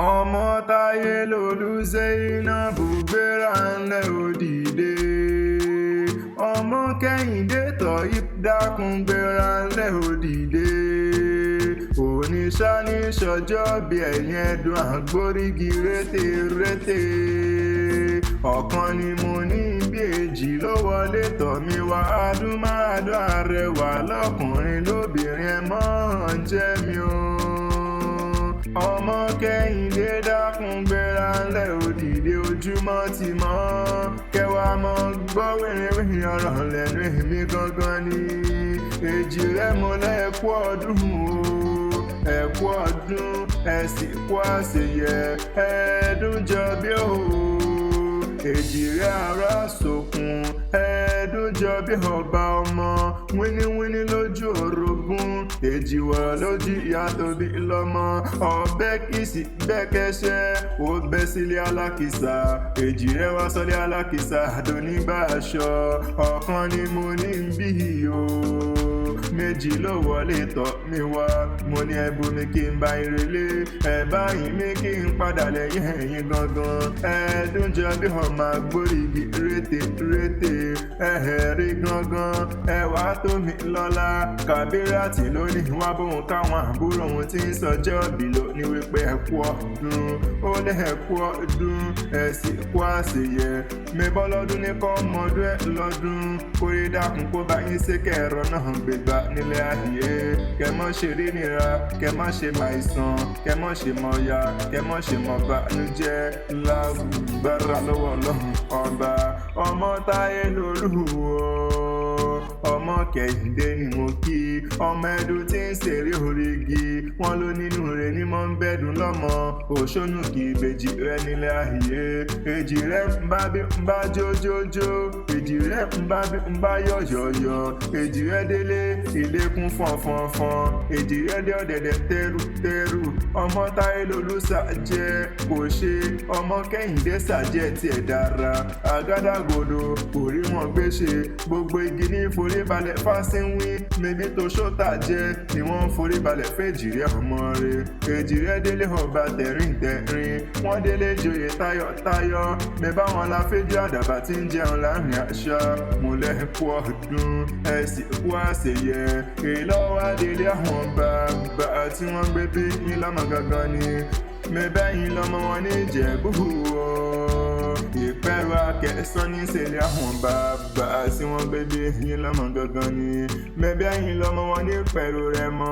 ọmọ Táyélolú Zainab gbéra ńlẹ̀ ó dìde. ọmọ Kẹ́hìndé Toyib dákun gbéra ńlẹ̀ ó dìde. oníṣà ní sọjọ́ bí ẹ̀yìn ẹ̀dùn àgbórígi rétérété. ọ̀kan ni mo ní bí èjì ló wọlé tọ̀ mí wá. adúmáadùn arẹwà lọ́kùnrin lóbìnrin ẹ̀ mọ́ ń jẹ́ mi o. ọmọ Kẹ́hìndé dákun gbéra ńlẹ̀ ó dìde. ojúmọ́ ti mọ́ kẹwàá mọ́ gbọ́ wìrìwìrì ọ̀rọ̀ lẹ́nu èmi gangan ni. èjì rẹ̀ mo lẹ́ẹ̀kú ọdún o. ẹ̀kú ọdún ẹ sì kú àṣeyẹ ẹ̀ẹ́dún jọ bí o. èjì rẹ̀ ara sòkun ẹ̀ẹ́dún jọ bí ọba ọmọ. wíníwíní lójú orogún èjì wọ̀ lójú ìyá tó bí lọ́mọ. ọbẹ̀ kìsì bẹ́kẹ́ṣẹ́ ó bẹ́ sílé alákìsà. èjì rẹ̀ wá sọlé alákìsà dónígbà aṣọ. ọ̀kan ni mo ní bí o. méjì ló wọlé tọ̀ mí wá. mo ní ẹbú mi kí n bá ìrẹ̀lẹ̀ ẹ̀bá yìí mi kí n padà lẹ́yìn ẹ̀yìn gangan. ẹ̀ẹ́dún jọ bí ọmọ àgbórígi rétérété. ẹ̀hẹ̀rí gangan ẹwà tó mi lọ́la. Kàbíràtì lónìí wá bóun káwọn àbúrò òun tí ń sọjọ́ bí lónìí wípé ẹ̀kú ọdún. ó ní ẹ̀kú ọdún ẹ sì kú àṣeyẹ. mẹ́bọ́ lọ́dún ní kọ́ ọmọdún ẹ̀ lọ́dún. kórè dákun kó bá yín ṣe kẹ̀rọ náà gbégbá nílé ayé. kẹ mọ́ ṣe rí nira kẹ má ṣe máìsàn kẹ mọ́ ṣe mọ̀ọ́yà kẹ mọ́ ṣe mọ̀ọ́bánújẹ́ lágbára lọ́wọ́ Ọlọ́run ọba. ọmọ Táyélolú ọmọ Kẹ́hìndé ni mo kí. ọmọ ẹdun tí ń ṣeré orígi wọn ló nínú rẹ̀ ní mọ́ ń bẹ́dùn lọ́mọ. òṣónú kì í bèjì rẹ nílé ayé. èjì rẹ̀ ń bá bí ń bá jójójó. èjì rẹ̀ ń bá bí ń bá yọ̀yọ̀yọ̀. èjì rẹ̀ délé ilé kún fọ̀nfọ̀nfọ̀n. èjì rẹ̀ dé ọ̀dẹ̀dẹ̀ tẹ́rùtẹ́rù. ọmọ Táyélolú ṣàjẹ́ kò ṣe ọmọ Kẹ́hìndé ṣàjẹ́ tiẹ̀ dára. àgádágodo kò rí wọn gbé ṣe. gbogbo igi ní foríbalẹ̀ fásínwí. mẹ́bí tó ṣótà jẹ́ ni wọ́n ń foríbalẹ̀ fèjì rẹ̀ ọmọ rẹ̀. èjì rẹ̀ délé ọba tẹ̀ríntẹ̀rín. wọ́n délé joyè tayọ̀tayọ̀. mẹ́bá wọn la fẹ́jú àdàbà tí ń jẹun láàrin àṣà. mo lẹ́kú ọdún ẹ sì kú àṣeyẹ. èlọ́wọ́ délé àwọn bàbá tí wọ́n gbé bí yín lọ́mọ gangan ni. mẹ́bẹ́yìn lọ́mọ wọn ní Ìjẹ̀bú ìpẹ́rù akẹ́sán ní ìṣẹ̀lẹ̀ àwọn bàbá tí wọ́n gbé bí yín lọ́mọ gangan ni. mẹ́bẹ́yìn lọ́mọ wọn ní ìpẹ́rù Rẹ́mọ.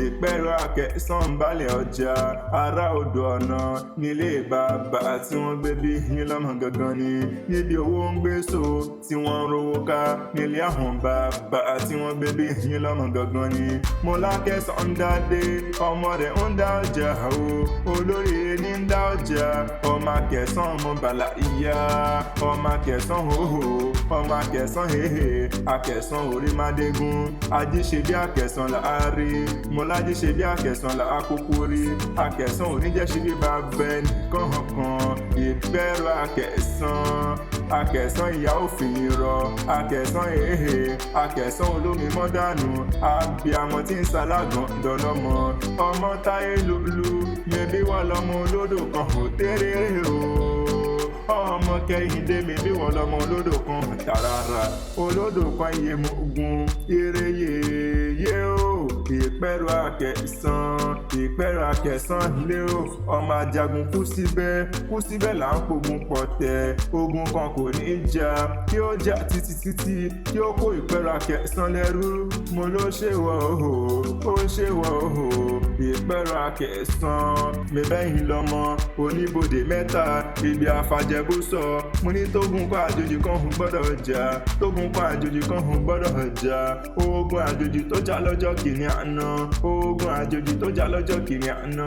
ìpẹ́rù akẹ́sán balẹ̀ ọjà ará odò ọ̀nà nílé bàbá tí wọ́n gbé bí yín lọ́mọ gangan ni. níbi owó ń gbé so tí wọ́n ń rówó ká nílé àwọn bàbá tí wọ́n gbé bí yín lọ́mọ gangan ni. mo lákẹ́sán ń dádé ọmọ rẹ̀ ń dá ọjà o. olóríire ní ń dá ọjà ọmọ akẹ́sán ọmọ bàlá ìyá. ọmọ akẹ́sán hòhò ọmọ akẹ́sán hehe akẹ́sán orí mádégún. ajíṣe bí akẹ́sán là á rí. mo lájíṣe bí akẹ́sán là á kúkú rí. akẹ́sán oníjẹ́ṣe bí bàbá ẹnìkan kan. ìpẹ́rù akẹ́sán akẹ́sán ìyá òfin rọ. akẹ́sán hehe akẹ́sán olómi mọ́dánù. abiyamọ tí ń ṣalágàn dọ́lọ́mọ. ọmọ Táyélolú mẹ́bí wà lọ́mọ olódò kan ò tẹ́rẹ̀ẹ́rẹ́ o. ọmọ Kẹ́hìndé mi bí wọ́n lọ́mọ olódò kan tààràrà. olódò kan iye mo gun eré yeye o. ìpẹ́rù akẹ́sán lé o. ọmọ ajagun kú síbẹ̀ là ń pogun pọ̀tẹ́. ogun kan kò ní í jà kí ó jà títí kí ó kó ìpẹ́rù akẹ́sán lẹ́rú. mo ló ṣèwọ̀ o ó ṣèwọ̀ o. ìpẹ́rù akẹ́sán mẹ́bẹ́yìn lọ́mọ oníbodè mẹ́ta ibi àfàjẹ́bù sọ. mo ní tógun kọ́ àjòjì kan hùn gbọ́dọ̀ jà. tógun kọ́ àjòjì kan hùn gbọ́dọ̀ jà. ogun àjòjì tó jà lọ́jọ́ kìíní àná. ogun àjòjì tó jà lọ́jọ́ kìíní àná.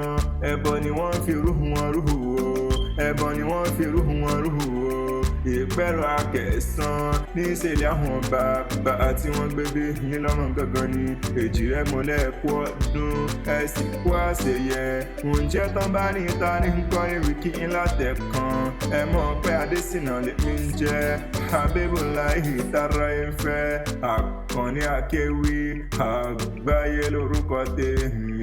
ẹbọ ni wọ́n fi rúhùn wọn rúhù o. ẹbọ ni wọ́n fi rúhùn wọn rúhù o. ìpẹ́rù akẹ́sán ní ìṣẹ̀lẹ̀ àwọn bàbá tí wọ́n gbé bí yín lọ́mọ gangan ni. èjì rẹ̀ mo lẹ́ẹ̀kú ọdún ẹ sì kú àṣeyẹ. ǹjẹ́ tán bá ní ta ní nǹkan ewì kí n látẹ̀kan. ẹ mọ̀ pé Adésínà lèmi ń jẹ́. Habibulahi tara ìfẹ́ Àkànní Akéwì àgbáyé lórúkọ tèmi.